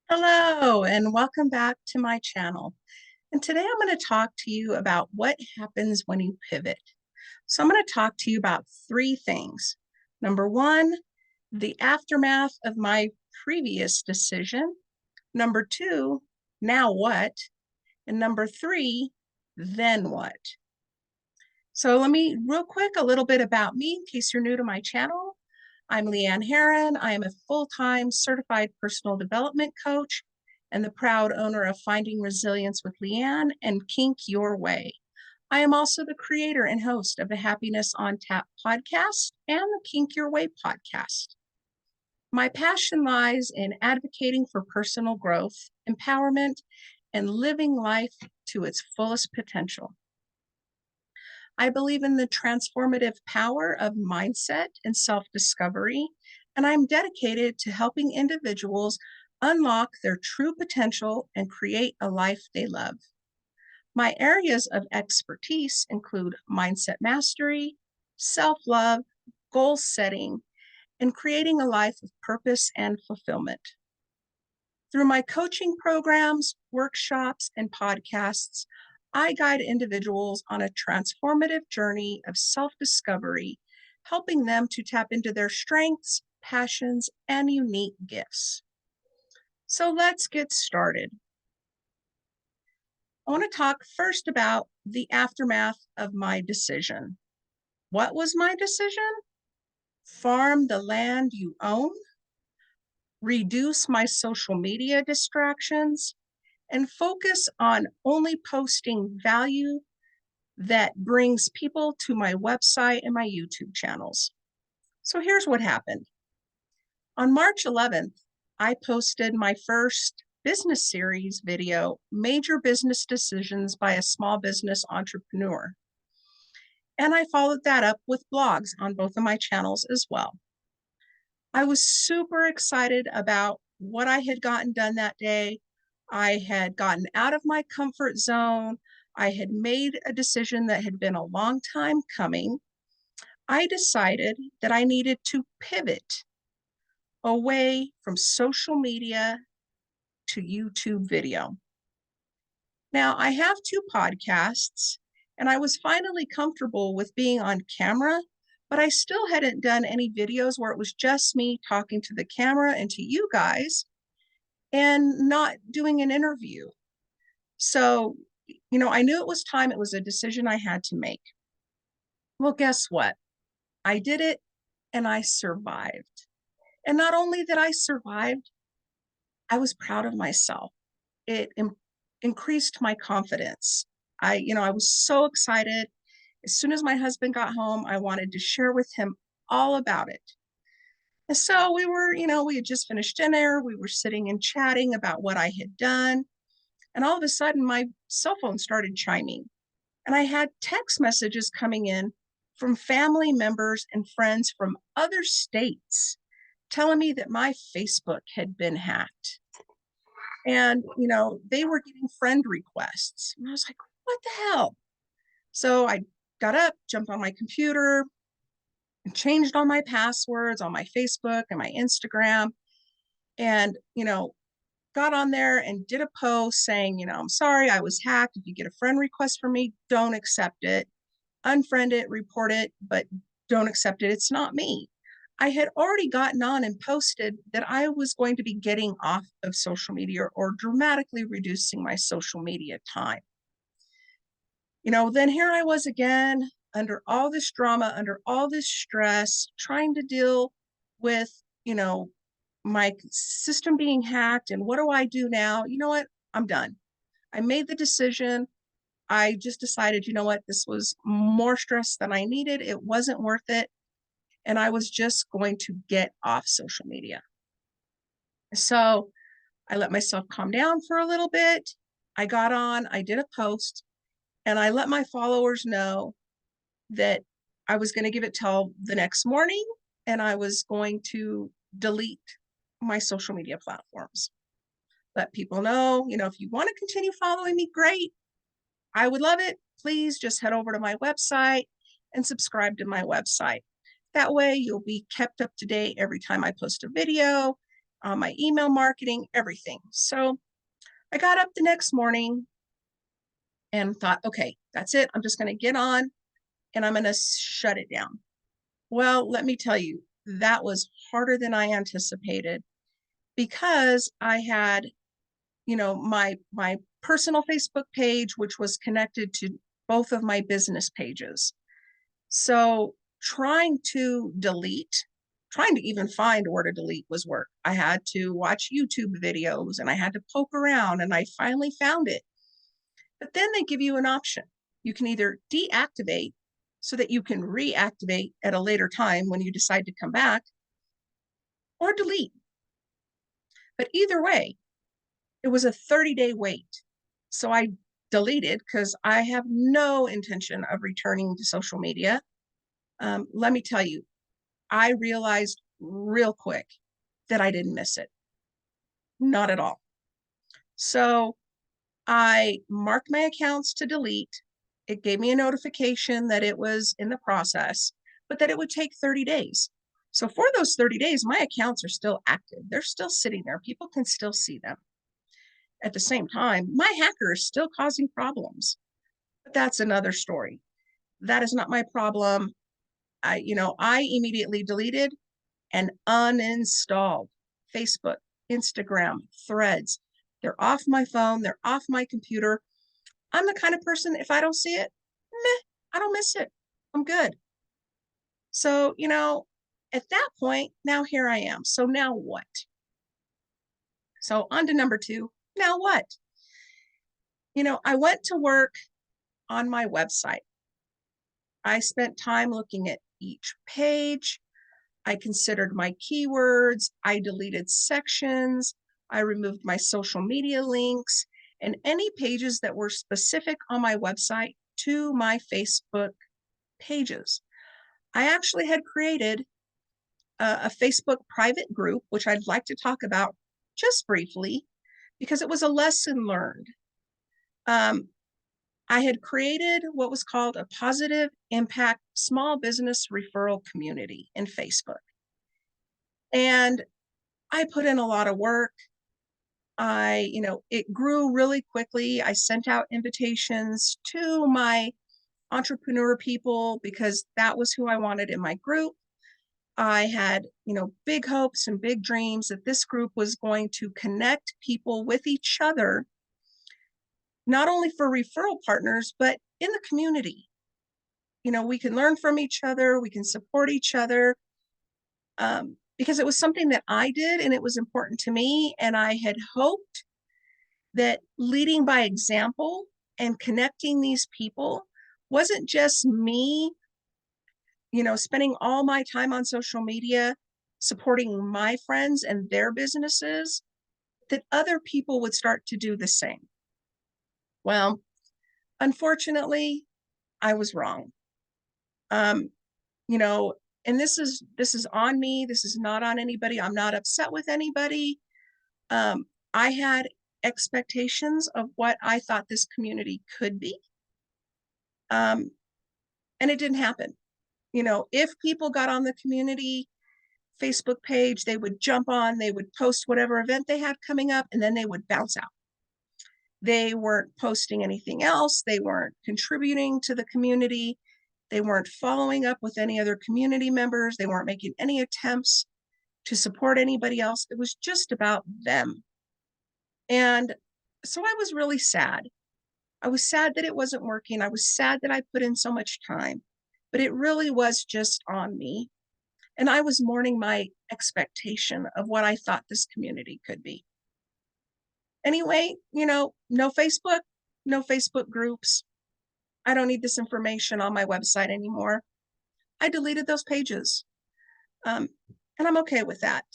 Hello, and welcome back to my channel. And today I'm going to talk to you about what happens when you pivot. So I'm going to talk to you about three things. Number one, the aftermath of my previous decision. Number two, now what? And number three, then what? So let me real quick, a little bit about me in case you're new to my channel. I'm Leanne Heron. I am a full-time certified personal development coach and the proud owner of Finding Resilience with Leanne and Kink Your Way. I am also the creator and host of the Happiness on Tap podcast and the Kink Your Way podcast. My passion lies in advocating for personal growth, empowerment, and living life to its fullest potential. I believe in the transformative power of mindset and self-discovery, and I'm dedicated to helping individuals unlock their true potential and create a life they love. My areas of expertise include mindset mastery, self-love, goal setting, and creating a life of purpose and fulfillment. Through my coaching programs, workshops, and podcasts, I guide individuals on a transformative journey of self-discovery, helping them to tap into their strengths, passions, and unique gifts. So let's get started. I want to talk first about the aftermath of my decision. What was my decision? Farm the land you own, reduce my social media distractions, and focus on only posting value that brings people to my website and my YouTube channels. So here's what happened. On March 11th, I posted my first business series video, Major Business Decisions by a Small Business Entrepreneur. And I followed that up with blogs on both of my channels as well. I was super excited about what I had gotten done that day. I had gotten out of my comfort zone. I had made a decision that had been a long time coming. I decided that I needed to pivot away from social media to YouTube video. Now, I have two podcasts, and I was finally comfortable with being on camera, but I still hadn't done any videos where it was just me talking to the camera and to you guys and not doing an interview. So, I knew it was time. It was a decision I had to make. Well, guess what? I did it and I survived. And not only that I survived, I was proud of myself. It increased my confidence. I was so excited. As soon as my husband got home, I wanted to share with him all about it. And so we had just finished dinner. We were sitting and chatting about what I had done. And all of a sudden, my cell phone started chiming. And I had text messages coming in from family members and friends from other states telling me that my Facebook had been hacked. And, they were getting friend requests. And I was like, what the hell? So I got up, jumped on my computer, and changed all my passwords on my Facebook and my Instagram. And, got on there and did a post saying, I'm sorry, I was hacked. If you get a friend request from me, don't accept it. Unfriend it, report it, but don't accept it. It's not me. I had already gotten on and posted that I was going to be getting off of social media or dramatically reducing my social media time. Then here I was again under all this drama, under all this stress, trying to deal with, my system being hacked. And what do I do now? You know what? I'm done. I made the decision. I just decided, this was more stress than I needed. It wasn't worth it. And I was just going to get off social media. So I let myself calm down for a little bit. I got on, I did a post, and I let my followers know that I was going to give it till the next morning and I was going to delete my social media platforms. Let people know, if you want to continue following me, great. I would love it. Please just head over to my website and subscribe to my website. That way you'll be kept up to date every time I post a video my email marketing, everything. So I got up the next morning and thought, okay, that's it. I'm just going to get on and I'm going to shut it down. Well, let me tell you, that was harder than I anticipated because I had, my personal Facebook page, which was connected to both of my business pages. So trying to even find where to delete was work. I had to watch YouTube videos and I had to poke around and I finally found it. But then they give you an option. You can either deactivate so that you can reactivate at a later time when you decide to come back, or delete. But either way, it was a 30-day wait. So I deleted because I have no intention of returning to social media. Let me tell you, I realized real quick that I didn't miss it. Not at all. So I marked my accounts to delete. It gave me a notification that it was in the process, but that it would take 30 days. So for those 30 days, my accounts are still active. They're still sitting there. People can still see them. At the same time, my hacker is still causing problems. But that's another story. That is not my problem. I immediately deleted and uninstalled Facebook, Instagram, Threads. They're off my phone, they're off my computer. I'm the kind of person, if I don't see it, meh, I don't miss it. I'm good. So, at that point, now here I am. So now what? So on to number 2. Now what? I went to work on my website. I spent time looking at each page. I considered my keywords. I deleted sections. I removed my social media links and any pages that were specific on my website to my Facebook pages. I actually had created a Facebook private group, which I'd like to talk about just briefly because it was a lesson learned. I had created what was called a positive impact small business referral community in Facebook. And I put in a lot of work. It grew really quickly. I sent out invitations to my entrepreneur people because that was who I wanted in my group. I had, big hopes and big dreams that this group was going to connect people with each other, not only for referral partners, but in the community. We can learn from each other, we can support each other, because it was something that I did and it was important to me. And I had hoped that leading by example and connecting these people wasn't just me, spending all my time on social media supporting my friends and their businesses, that other people would start to do the same. Well, unfortunately, I was wrong. Um, you know, and this is on me. This is not on anybody. I'm not upset with anybody. Um, I had expectations of what I thought this community could be. And it didn't happen. If people got on the community Facebook page, they would jump on, they would post whatever event they had coming up, and then they would bounce out. They weren't posting anything else. They weren't contributing to the community. They weren't following up with any other community members. They weren't making any attempts to support anybody else. It was just about them. And so I was really sad. I was sad that it wasn't working. I was sad that I put in so much time, but it really was just on me. And I was mourning my expectation of what I thought this community could be. Anyway, no Facebook, no Facebook groups. I don't need this information on my website anymore. I deleted those pages. And I'm okay with that.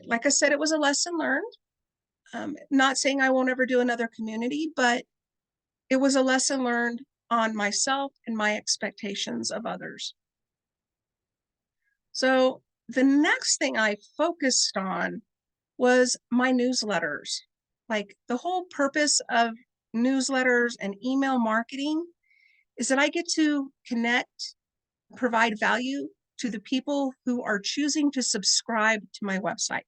Like I said, it was a lesson learned. Not saying I won't ever do another community, but it was a lesson learned on myself and my expectations of others. So the next thing I focused on was my newsletters. Like the whole purpose of newsletters and email marketing is that I get to connect, provide value to the people who are choosing to subscribe to my website.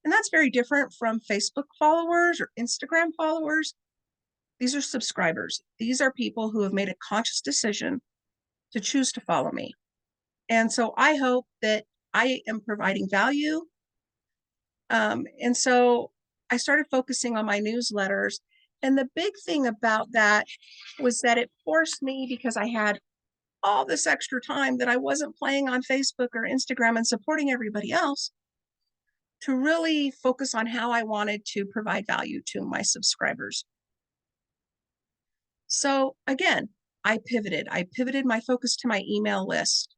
And that's very different from Facebook followers or Instagram followers. These are subscribers. These are people who have made a conscious decision to choose to follow me. And so I hope that I am providing value. And so I started focusing on my newsletters. And the big thing about that was that it forced me, because I had all this extra time that I wasn't playing on Facebook or Instagram and supporting everybody else, to really focus on how I wanted to provide value to my subscribers. So again, I pivoted. I pivoted my focus to my email list.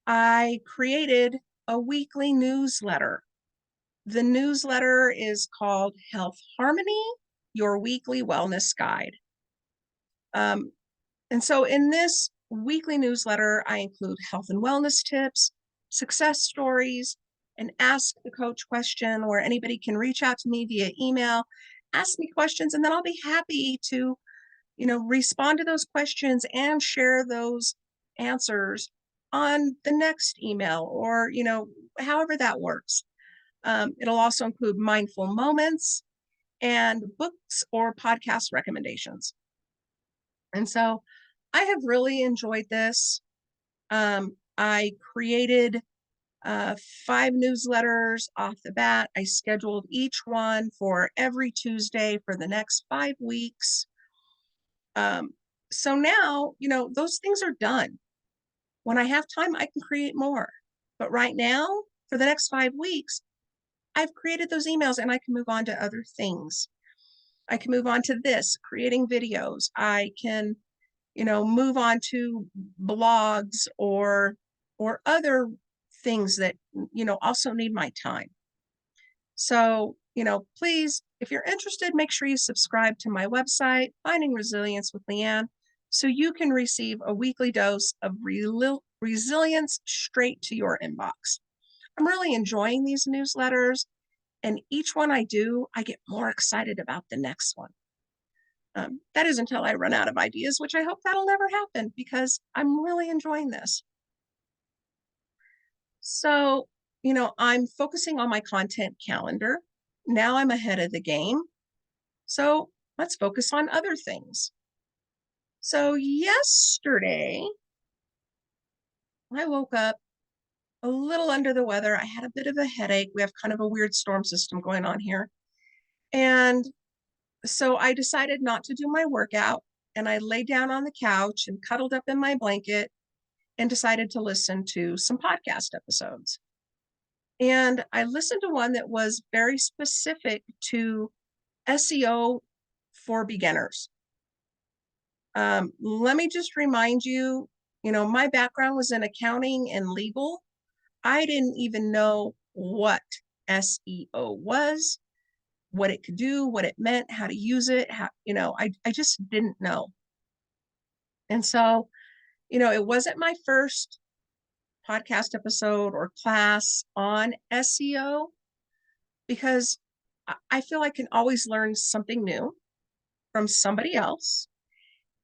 I created a weekly newsletter. The newsletter is called Health Harmony, Your Weekly Wellness Guide. And so in this weekly newsletter, I include health and wellness tips, success stories, an Ask the Coach question where anybody can reach out to me via email, ask me questions, and then I'll be happy to, respond to those questions and share those answers on the next email, or, however that works. It'll also include mindful moments and books or podcast recommendations. And so I have really enjoyed this. I created 5 newsletters off the bat. I scheduled each one for every Tuesday for the next 5 weeks. So now, those things are done. When I have time, I can create more. But right now, for the next 5 weeks, I've created those emails and I can move on to other things. I can move on to this, creating videos. I can, move on to blogs or other things that, also need my time. So, please, if you're interested, make sure you subscribe to my website, Finding Resilience with Leanne, so you can receive a weekly dose of resilience straight to your inbox. I'm really enjoying these newsletters, and each one I do, I get more excited about the next one. That is until I run out of ideas, which I hope that'll never happen, because I'm really enjoying this. So, I'm focusing on my content calendar. Now I'm ahead of the game. So let's focus on other things. So yesterday, I woke up a little under the weather. I had a bit of a headache. We have kind of a weird storm system going on here. And so I decided not to do my workout, and I laid down on the couch and cuddled up in my blanket and decided to listen to some podcast episodes. And I listened to one that was very specific to SEO for beginners. Let me just remind you, my background was in accounting and legal. I didn't even know what SEO was, what it could do, what it meant, how to use it, I just didn't know. And so, it wasn't my first podcast episode or class on SEO, because I feel I can always learn something new from somebody else.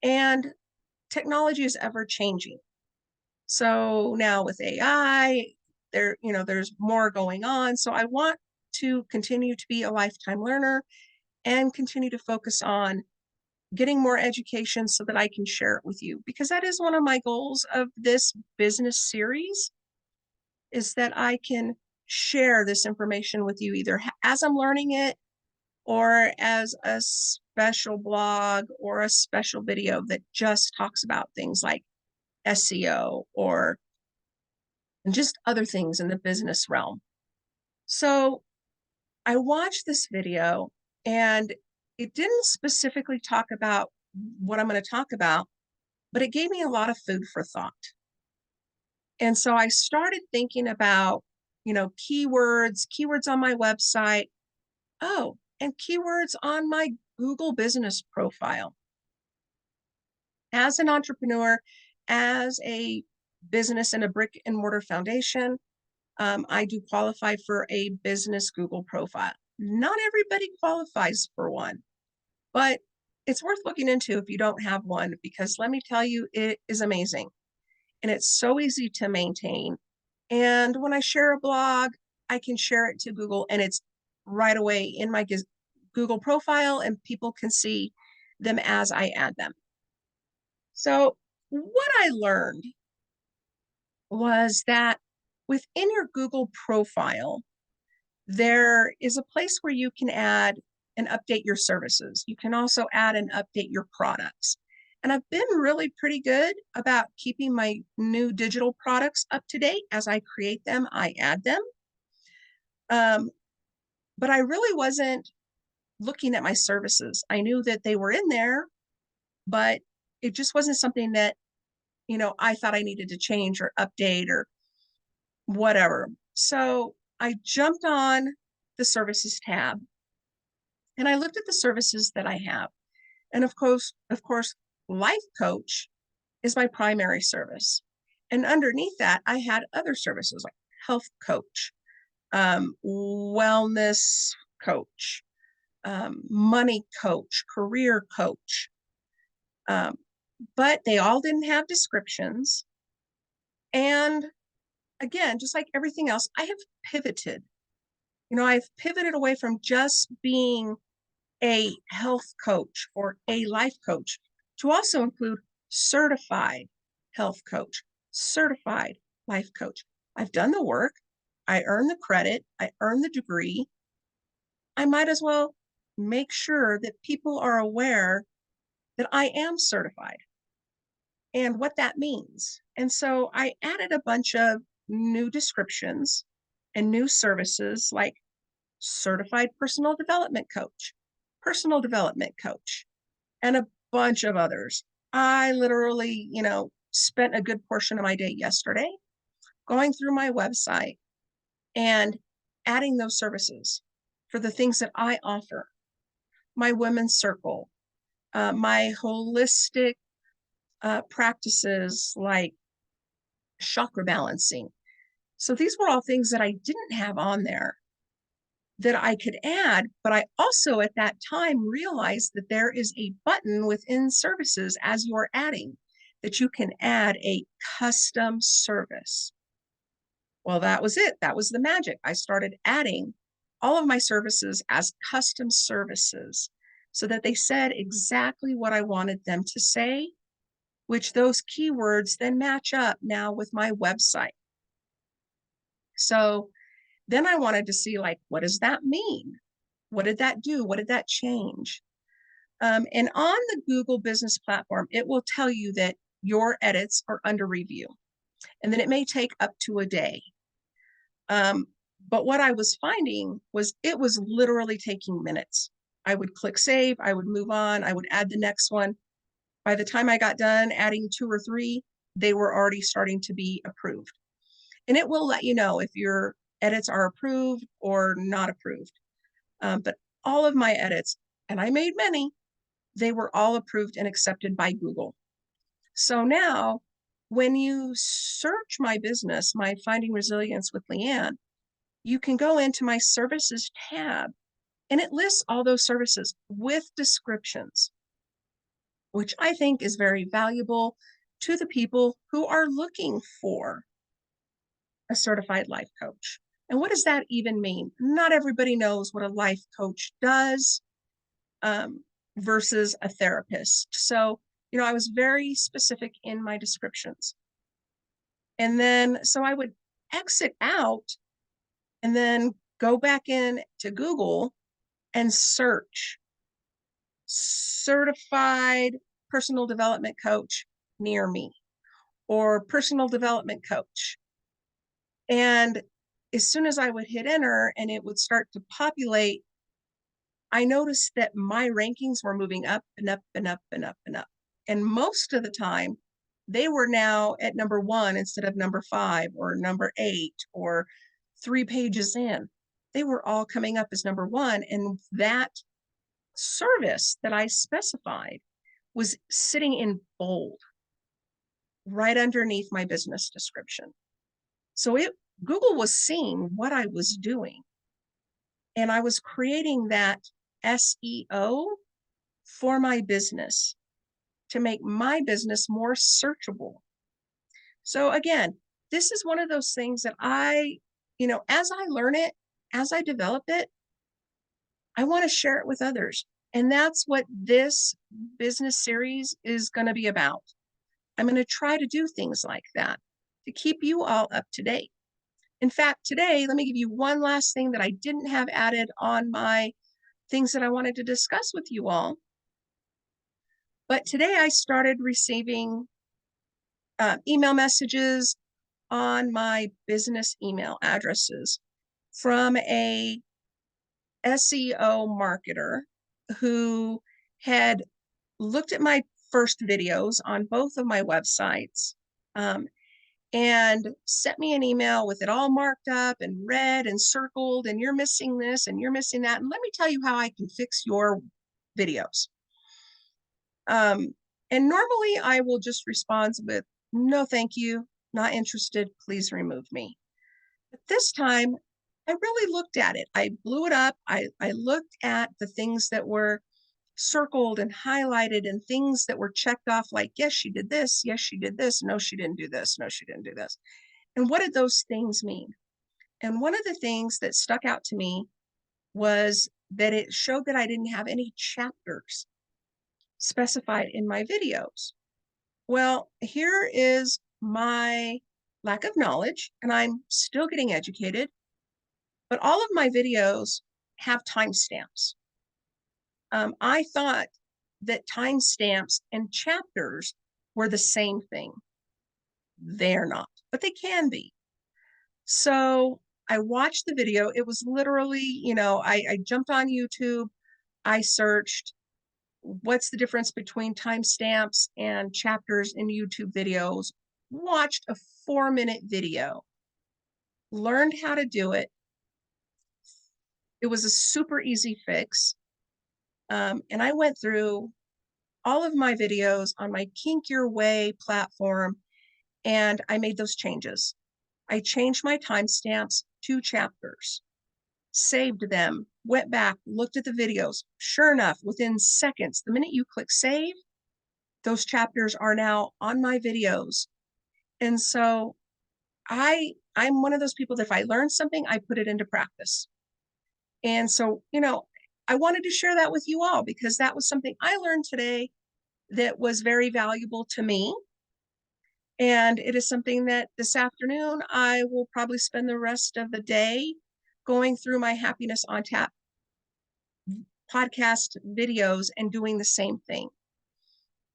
And technology is ever changing. So now with AI, there's more going on. So I want to continue to be a lifetime learner and continue to focus on getting more education so that I can share it with you, because that is one of my goals of this business series, is that I can share this information with you either as I'm learning it or as a special blog or a special video that just talks about things like SEO or just other things in the business realm. So I watched this video, and it didn't specifically talk about what I'm going to talk about, but it gave me a lot of food for thought. And so I started thinking about, keywords on my website. Oh, and keywords on my Google business profile. As an entrepreneur, as a business and a brick and mortar foundation, I do qualify for a business Google profile. Not everybody qualifies for one, but it's worth looking into if you don't have one, because let me tell you, it is amazing. And it's so easy to maintain. And when I share a blog, I can share it to Google, and it's right away in my Google profile, and people can see them as I add them. So, what I learned was that within your Google profile, there is a place where you can add and update your services. You can also add and update your products. And I've been really pretty good about keeping my new digital products up to date. As I create them, I add them. Um, but I really wasn't looking at my services. I knew that they were in there, but it just wasn't something that, I thought I needed to change or update or whatever. So I jumped on the services tab and I looked at the services that I have. And of course, life coach is my primary service. And underneath that, I had other services like health coach, wellness coach, money coach, career coach. Um, but they all didn't have descriptions. And again, just like everything else, I have pivoted. I've pivoted away from just being a health coach or a life coach to also include certified health coach, certified life coach. I've done the work, I earned the credit, I earned the degree. I might as well make sure that people are aware that I am certified and what that means. And so I added a bunch of new descriptions and new services like certified personal development coach, and a bunch of others. I literally, spent a good portion of my day yesterday going through my website and adding those services for the things that I offer. My women's circle, my holistic practices like chakra balancing. So these were all things that I didn't have on there that I could add, but I also at that time realized that there is a button within services as you're adding that you can add a custom service. Well, that was it. That was the magic. I started adding all of my services as custom services so that they said exactly what I wanted them to say, which those keywords then match up now with my website. So then I wanted to see, like, what does that mean? What did that do? What did that change? And on the Google business platform, it will tell you that your edits are under review, and then it may take up to a day. But what I was finding was it was literally taking minutes. I would click save, I would move on, I would add the next one. By the time I got done adding 2 or 3, they were already starting to be approved. And it will let you know if your edits are approved or not approved. But all of my edits, and I made many, they were all approved and accepted by Google. So now, when you search my business, my Finding Resilience with Leanne, you can go into my services tab and it lists all those services with descriptions, which I think is very valuable to the people who are looking for a certified life coach. And what does that even mean? Not everybody knows what a life coach does um, versus a therapist. So, I was very specific in my descriptions. And then, so I would exit out and then go back in to Google and search certified personal development coach near me or personal development coach. And as soon as I would hit enter and it would start to populate, I noticed that my rankings were moving up and up and up and up and up. And most of the time, they were now at number 1 instead of number 5 or number 8 or 3 pages in. They were all coming up as number 1. And that service that I specified was sitting in bold right underneath my business description. So Google was seeing what I was doing, and I was creating that SEO for my business to make my business more searchable. So again, this is one of those things that as I learn it, as I develop it, I want to share it with others. And that's what this business series is going to be about. I'm going to try to do things like that to keep you all up to date. In fact, today, let me give you one last thing that I didn't have added on my things that I wanted to discuss with you all. But today I started receiving email messages on my business email addresses from a SEO marketer who had looked at my first videos on both of my websites, um, and sent me an email with it all marked up and red and circled, and you're missing this and you're missing that. And let me tell you how I can fix your videos. And normally I will just respond with, no, thank you, not interested, please remove me. But this time I really looked at it. I blew it up. I looked at the things that were circled and highlighted and things that were checked off like, yes, she did this. Yes, she did this. No, she didn't do this. No, she didn't do this. And what did those things mean? And one of the things that stuck out to me was that it showed that I didn't have any chapters specified in my videos. Well, here is my lack of knowledge, and I'm still getting educated, but all of my videos have timestamps. I thought that timestamps and chapters were the same thing. They're not, but they can be. So I watched the video. It was literally, I jumped on YouTube. I searched what's the difference between timestamps and chapters in YouTube videos, watched a 4-minute video, learned how to do it. It was a super easy fix. And I went through all of my videos on my Kink Your Way platform, and I made those changes. I changed my timestamps to chapters, saved them, went back, looked at the videos. Sure enough, within seconds, the minute you click save, those chapters are now on my videos. And so I'm one of those people that if I learn something, I put it into practice. And so, I wanted to share that with you all because that was something I learned today that was very valuable to me. And it is something that this afternoon I will probably spend the rest of the day going through my Happiness on Tap podcast videos and doing the same thing.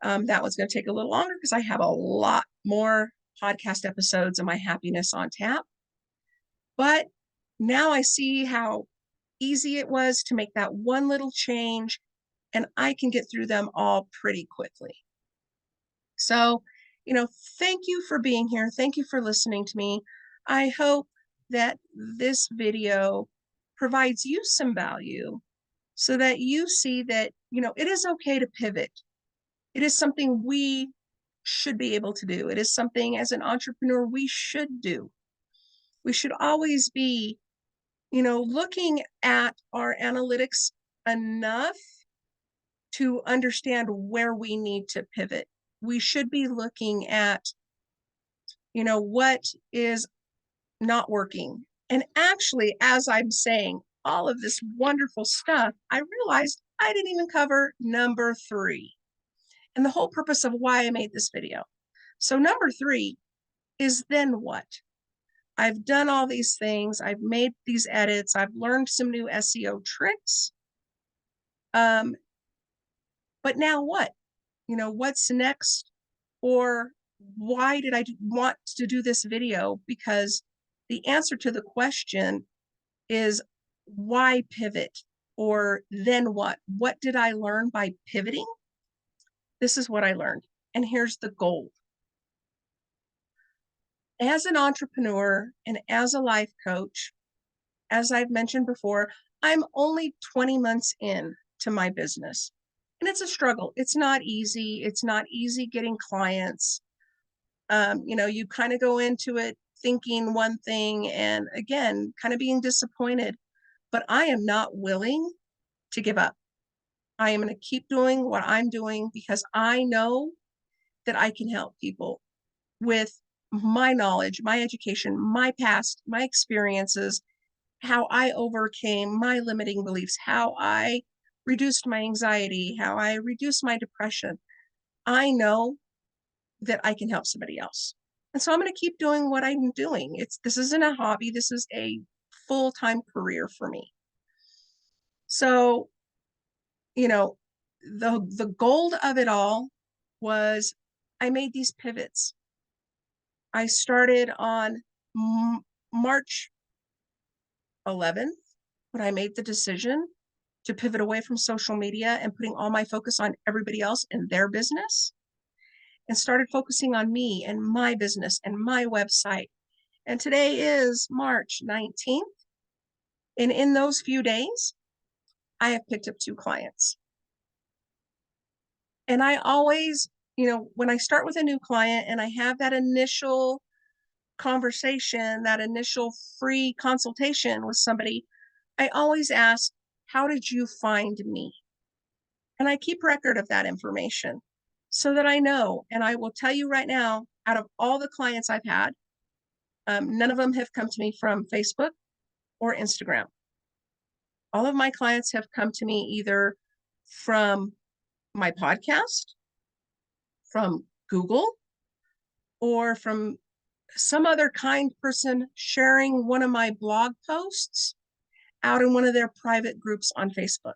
That one's going to take a little longer because I have a lot more podcast episodes of my Happiness on Tap. But now I see how easy it was to make that one little change, and I can get through them all pretty quickly. So, thank you for being here. Thank you for listening to me. I hope that this video provides you some value so that you see that, it is okay to pivot. It is something we should be able to do. It is something as an entrepreneur we should do. We should always be, looking at our analytics enough to understand where we need to pivot. We should be looking at, what is not working. And actually, as I'm saying all of this wonderful stuff, I realized I didn't even cover number 3 and the whole purpose of why I made this video. So number 3 is then what? I've done all these things. I've made these edits. I've learned some new SEO tricks. But now what? What's next? Or why did I want to do this video? Because the answer to the question is why pivot? Or then what? What did I learn by pivoting? This is what I learned. And here's the gold. As an entrepreneur and as a life coach, as I've mentioned before, I'm only 20 months in to my business. And it's a struggle. It's not easy. It's not easy getting clients. You kind of go into it thinking one thing and again, kind of being disappointed. But I am not willing to give up. I am going to keep doing what I'm doing because I know that I can help people with my knowledge, my education, my past, my experiences, how I overcame my limiting beliefs, how I reduced my anxiety, how I reduced my depression. I know that I can help somebody else. And so I'm going to keep doing what I'm doing. This isn't a hobby, this is a full-time career for me. So, you know, the gold of it all was I made these pivots. I started on March 11th when I made the decision to pivot away from social media and putting all my focus on everybody else and their business, and started focusing on me and my business and my website. And today is March 19th. And in those few days, I have picked up 2 clients. And I always, when I start with a new client and I have that initial conversation, that initial free consultation with somebody, I always ask, how did you find me? And I keep record of that information so that I know. And I will tell you right now, out of all the clients I've had, none of them have come to me from Facebook or Instagram. All of my clients have come to me either from my podcast, from Google, or from some other kind person sharing one of my blog posts out in one of their private groups on Facebook.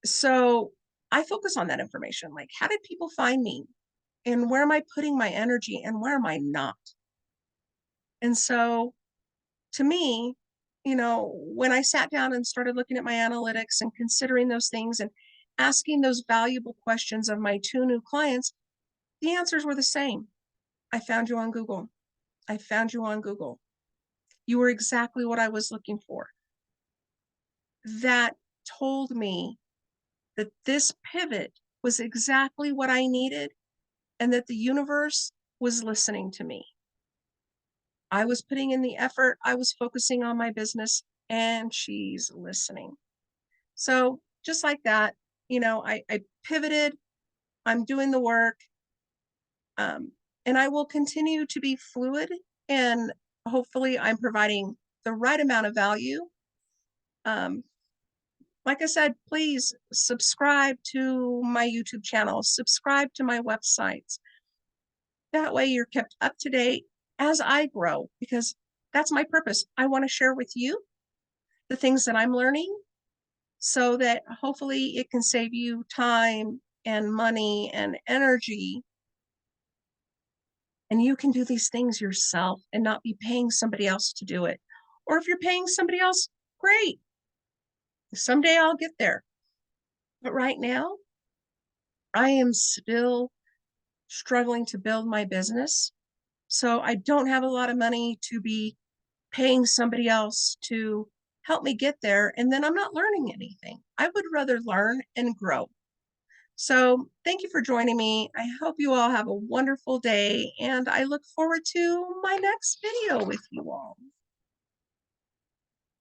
So I focus on that information. Like, how did people find me? And where am I putting my energy and where am I not? And so to me, when I sat down and started looking at my analytics and considering those things and asking those valuable questions of my 2 new clients, the answers were the same. I found you on Google. I found you on Google. You were exactly what I was looking for. That told me that this pivot was exactly what I needed and that the universe was listening to me. I was putting in the effort, I was focusing on my business, and she's listening. So just like that, I pivoted, I'm doing the work, and I will continue to be fluid, and hopefully I'm providing the right amount of value. Um, like I said, please subscribe to my YouTube channel, subscribe to my websites. That way you're kept up to date as I grow, because that's my purpose. I want to share with you the things that I'm learning so that hopefully it can save you time and money and energy. And you can do these things yourself and not be paying somebody else to do it. Or if you're paying somebody else, great. Someday I'll get there. But right now, I am still struggling to build my business. So I don't have a lot of money to be paying somebody else to help me get there. And then I'm not learning anything. I would rather learn and grow. So thank you for joining me. I hope you all have a wonderful day, and I look forward to my next video with you all.